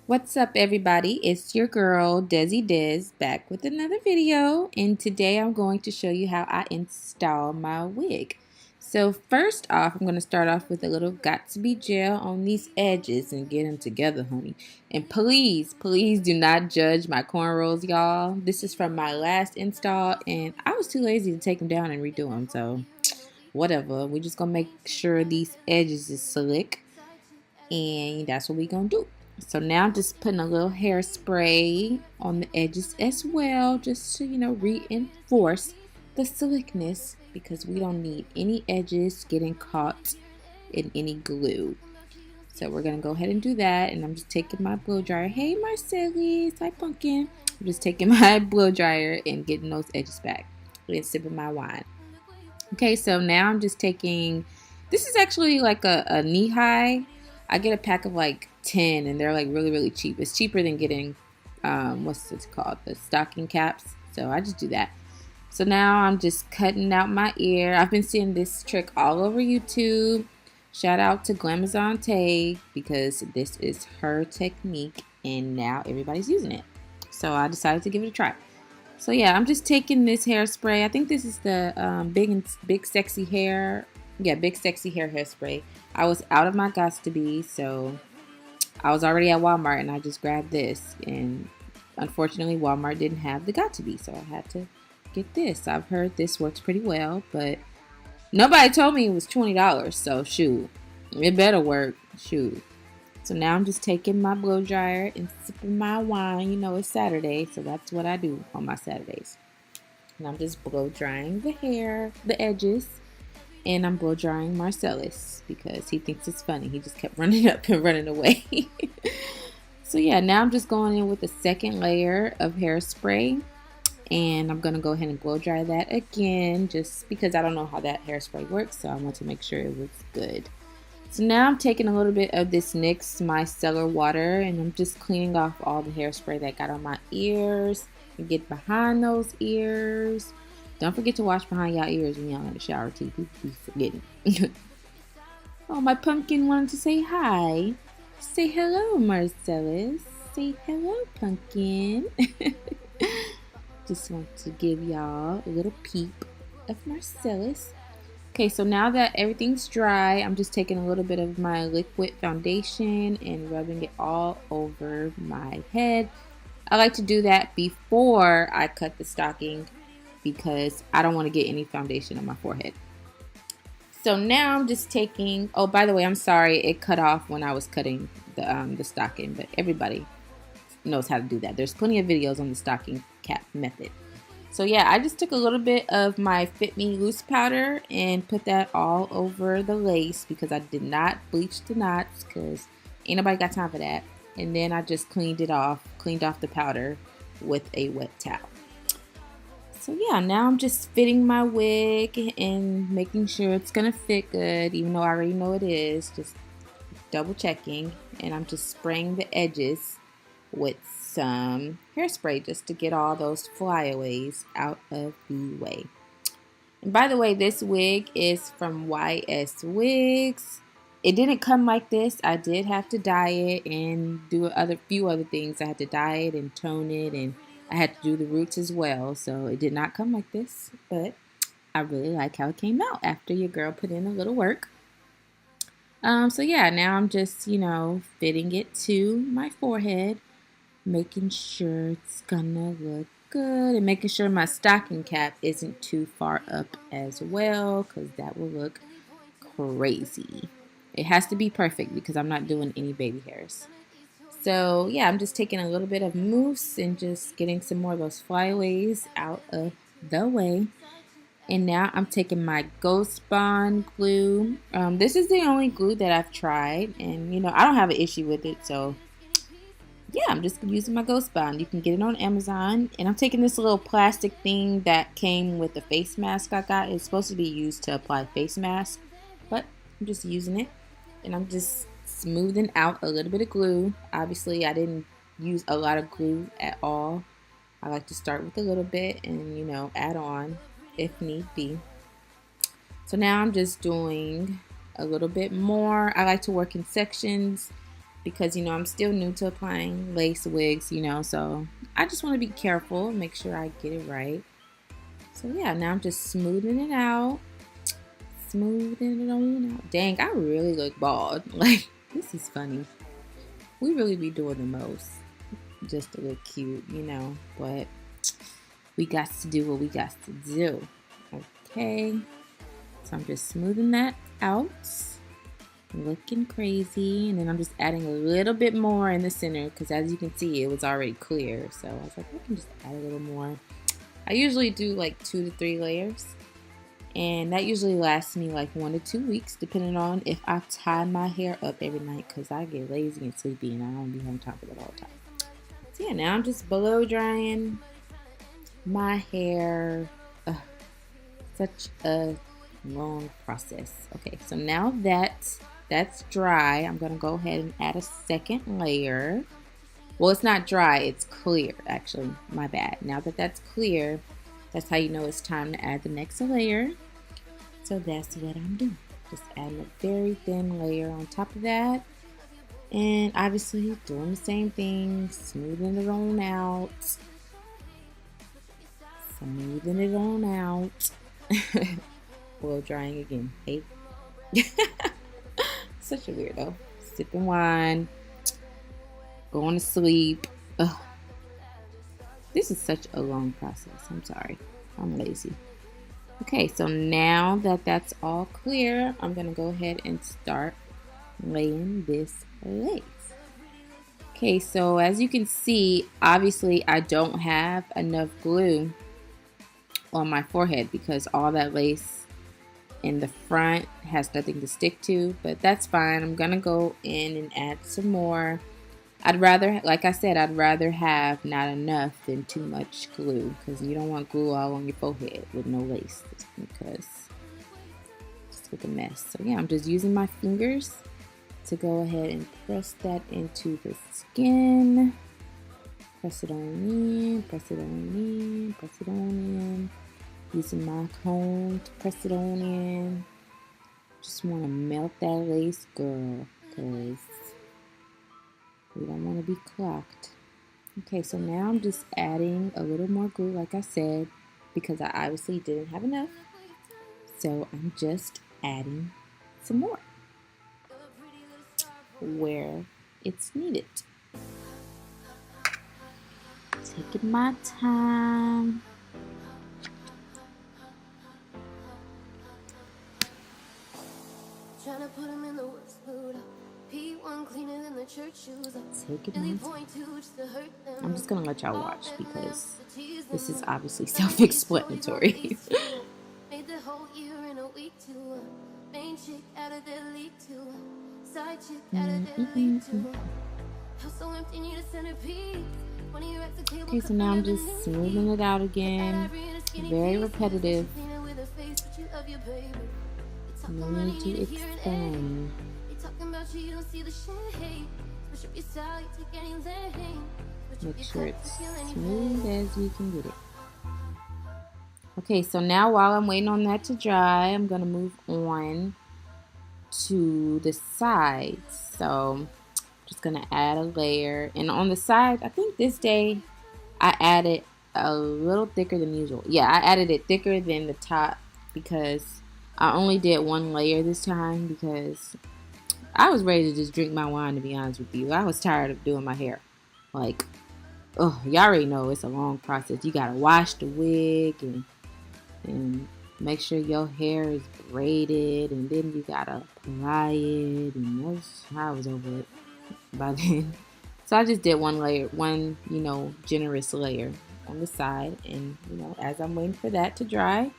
What's up, everybody? It's your girl Desi back with another video, and today I'm going to show you how I install my wig. So first off, I'm going to start off with a little got-to-be gel on these edges and get them together, honey. And please do not judge my cornrows, y'all. This is from my last install, and I was too lazy to take them down and redo them, so whatever. We're just going to make sure these edges is slick, and that's what we're going to do. So now I'm just putting a little hairspray on the edges as well, just to, reinforce the slickness, because we don't need any edges getting caught in any glue. So we're going to go ahead and do that, and I'm just taking my blow dryer. Hey Marcellus, hi Pumpkin. I'm just taking my blow dryer and getting those edges back and sipping my wine. Okay, so now I'm just taking, this is actually like a knee high. I get a pack of like 10 and they're like really cheap. It's cheaper than getting, what's this called? The stocking caps. So I just do that. So now I'm just cutting out my ear. I've been seeing this trick all over YouTube. Shout out to Glamazon Tay, because this is her technique and now everybody's using it. So I decided to give it a try. So yeah, I'm just taking this hairspray. I think this is the big sexy hair. Yeah, big sexy hair hairspray. I was out of my Got2b, so I was already at Walmart and I just grabbed this. And unfortunately, Walmart didn't have the Got2b, so I had to get this. I've heard this works pretty well, but nobody told me it was $20, so shoot, it better work. Shoot. So now I'm just taking my blow dryer and sipping my wine. You know, it's Saturday, so that's what I do on my Saturdays. And I'm just blow drying the hair, the edges, and I'm blow drying Marcellus because he thinks it's funny. He just kept running up and running away. So yeah, now I'm just going in with a second layer of hairspray, and I'm gonna go ahead and blow dry that again, just because I don't know how that hairspray works, so I want to make sure it looks good. So now I'm taking a little bit of this NYX micellar water, and I'm just cleaning off all the hairspray that got on my ears. And get behind those ears. Don't forget to wash behind y'all ears when y'all in the shower too. People be forgetting. Oh, my pumpkin wanted to say hi. Say hello, Marcellus. Say hello, pumpkin. Just want to give y'all a little peep of Marcellus. Okay, so now that everything's dry, I'm just taking a little bit of my liquid foundation and rubbing it all over my head. I like to do that before I cut the stocking because I don't want to get any foundation on my forehead. So now I'm just taking, oh, by the way, I'm sorry, it cut off when I was cutting the stocking, but everybody knows how to do that. There's plenty of videos on the stocking cap method. So yeah, I just took a little bit of my Fit Me loose powder and put that all over the lace because I did not bleach the knots because ain't nobody got time for that. And then I just cleaned off the powder with a wet towel. So yeah, now I'm just fitting my wig and making sure it's gonna fit good, even though I already know it is, just double checking. And I'm just spraying the edges with some hairspray just to get all those flyaways out of the way. And by the way, this wig is from WIGS. It didn't come like this. I did have to dye it and do few other things. I had to dye it and tone it, and I had to do the roots as well. So it did not come like this, but I really like how it came out after your girl put in a little work. So yeah, now I'm just, fitting it to my forehead, making sure it's gonna look good, and making sure my stocking cap isn't too far up as well, because that will look crazy. It has to be perfect because I'm not doing any baby hairs. So yeah, I'm just taking a little bit of mousse and just getting some more of those flyaways out of the way. And now I'm taking my Ghost Bond glue. This is the only glue that I've tried, and I don't have an issue with it, so yeah, I'm just using my Ghost Bond. You can get it on Amazon. And I'm taking this little plastic thing that came with the face mask I got. It's supposed to be used to apply face mask, but I'm just using it. And I'm just smoothing out a little bit of glue. Obviously, I didn't use a lot of glue at all. I like to start with a little bit and, add on if need be. So now I'm just doing a little bit more. I like to work in sections because, you know, I'm still new to applying lace wigs, you know, so I just want to be careful, make sure I get it right. So yeah, now I'm just smoothing it out. Smoothing it on out. Dang, I really look bald. Like, this is funny. We really be doing the most just to look cute, you know, but we got to do what we got to do. Okay, so I'm just smoothing that out, looking crazy, and then I'm just adding a little bit more in the center because, as you can see, it was already clear. So I was like, I can just add a little more. I usually do like 2 to 3 layers, and that usually lasts me like 1 to 2 weeks, depending on if I tie my hair up every night, because I get lazy and sleepy and I don't be on top of it all the time. So yeah, now I'm just blow drying my hair. Such a long process. Okay, so now that that's dry, I'm gonna go ahead and add a second layer. Well, it's not dry, it's clear, actually. My bad. Now that that's clear, that's how you know it's time to add the next layer. So that's what I'm doing. Just adding a very thin layer on top of that. And obviously doing the same thing, smoothing it on out. Smoothing it on out. Blow drying again. Hey. Such a weirdo. Sipping wine. Going to sleep. Ugh. This is such a long process. I'm sorry. I'm lazy. Okay, so now that that's all clear, I'm going to go ahead and start laying this lace. Okay, so as you can see, obviously I don't have enough glue on my forehead because all that lace in the front has nothing to stick to, but that's fine. I'm gonna go in and add some more. I'd rather, like I said, I'd rather have not enough than too much glue, because you don't want glue all on your forehead with no lace, because just look a mess. So yeah, I'm just using my fingers to go ahead and press that into the skin. Press it on in, press it on in, press it on in. Using my comb to press it on in. Just want to melt that lace, girl, because we don't want to be clocked. Okay, so now I'm just adding a little more glue, like I said, because I obviously didn't have enough. So I'm just adding some more where it's needed. Taking my time. Trying to put him in the worst mood. P1 cleaner than the church shoes. Take it easy. I'm just gonna let y'all watch because this is obviously self-explanatory. Made the whole year in a week too. Main chick out of their league too. Side chick out of their league too. So empty, need a centerpiece. Okay, so now I'm just smoothing it out again. Very repetitive. No need to expand. Make sure it's smooth as you can get it. Okay, so now while I'm waiting on that to dry, I'm going to move on to the sides. So I'm just going to add a layer. And on the side, I think this day I added a little thicker than usual. Yeah, I added it thicker than the top because I only did one layer this time because I was ready to just drink my wine, to be honest with you. I was tired of doing my hair. Like, oh, y'all already know it's a long process. You gotta wash the wig and make sure your hair is braided, and then you gotta apply it, and I was over it by then. So I just did one layer, generous layer on the side, and as I'm waiting for that to dry,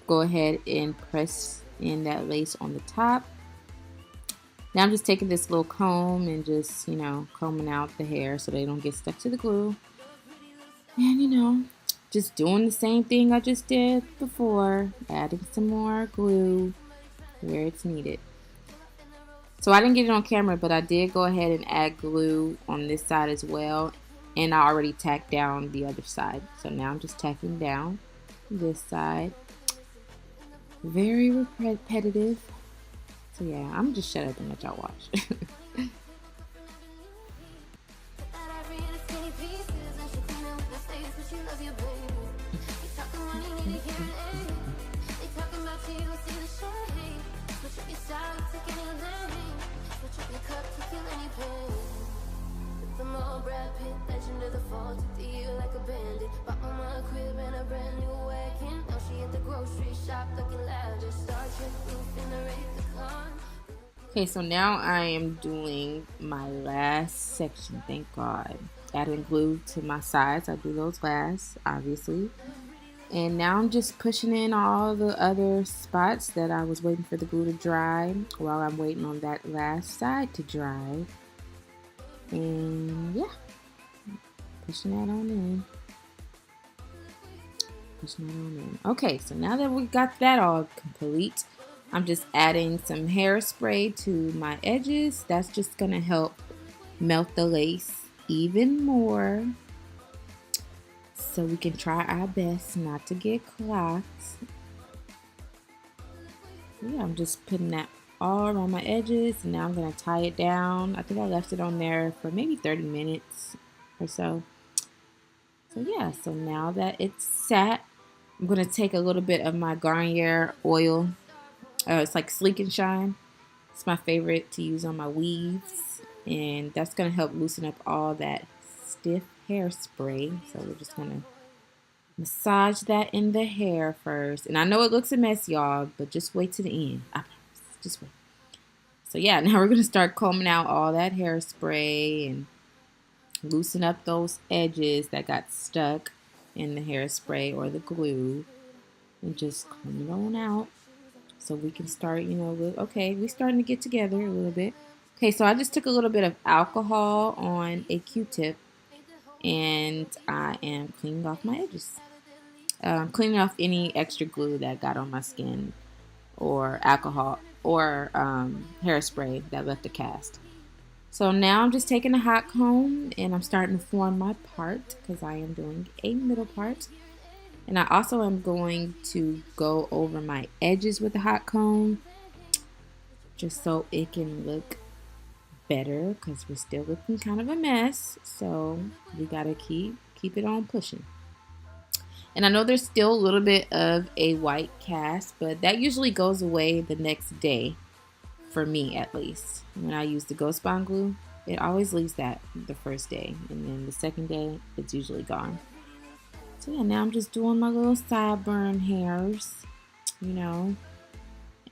go ahead and press in that lace on the top. Now I'm just taking this little comb and just, combing out the hair so they don't get stuck to the glue. And, just doing the same thing I just did before, adding some more glue where it's needed. So I didn't get it on camera, but I did go ahead and add glue on this side as well. And I already tacked down the other side. So now I'm just tacking down this side. Very repetitive. So yeah, I'm just shut up and let y'all watch. Okay, so now I am doing my last section, thank God. Adding glue to my sides. I do those last, obviously. And now I'm just pushing in all the other spots that I was waiting for the glue to dry while I'm waiting on that last side to dry. And yeah, pushing that on in. Pushing that on in. Okay, so now that we got that all complete, I'm just adding some hairspray to my edges. That's just gonna help melt the lace even more, so we can try our best not to get clots. Yeah, I'm just putting that all around my edges, and now I'm gonna tie it down. I think I left it on there for maybe 30 minutes or so. So yeah, so now that it's set, I'm gonna take a little bit of my Garnier oil. It's like Sleek and Shine. It's my favorite to use on my weaves, and that's gonna help loosen up all that stiff hairspray. So we're just gonna massage that in the hair first. And I know it looks a mess, y'all, but just wait to the end. I promise. Just wait. So yeah, now we're gonna start combing out all that hairspray and loosen up those edges that got stuck in the hairspray or the glue, and just comb it on out so we can start, okay, we're starting to get together a little bit. Okay, so I just took a little bit of alcohol on a Q-tip, and I am cleaning off my edges. Cleaning off any extra glue that got on my skin, or alcohol, or hairspray that left a cast. So now I'm just taking a hot comb and I'm starting to form my part, because I am doing a middle part. And I also am going to go over my edges with the hot comb, just so it can look better, because we're still looking kind of a mess. So we gotta keep it on pushing. And I know there's still a little bit of a white cast, but that usually goes away the next day, for me at least. When I use the Ghost Bond glue, it always leaves that the first day, and then the second day it's usually gone. So yeah, now I'm just doing my little sideburn hairs,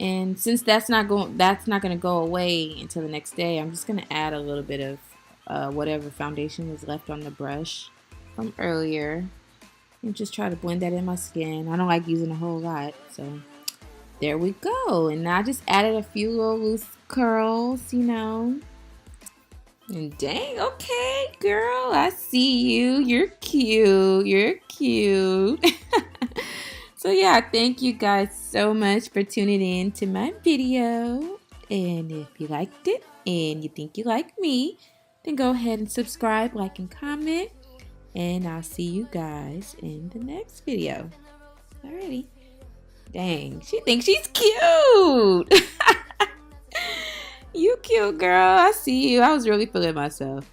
and since that's not going to go away until the next day, I'm just going to add a little bit of whatever foundation was left on the brush from earlier, and just try to blend that in my skin. I don't like using a whole lot, so there we go. And now I just added a few little loose curls, And dang, okay, girl, I see you. You're cute. You're cute. So yeah, thank you guys so much for tuning in to my video. And if you liked it and you think you like me, then go ahead and subscribe, like, and comment. And I'll see you guys in the next video. Alrighty. Dang, she thinks she's cute. You cute, girl. I see you. I was really feeling myself.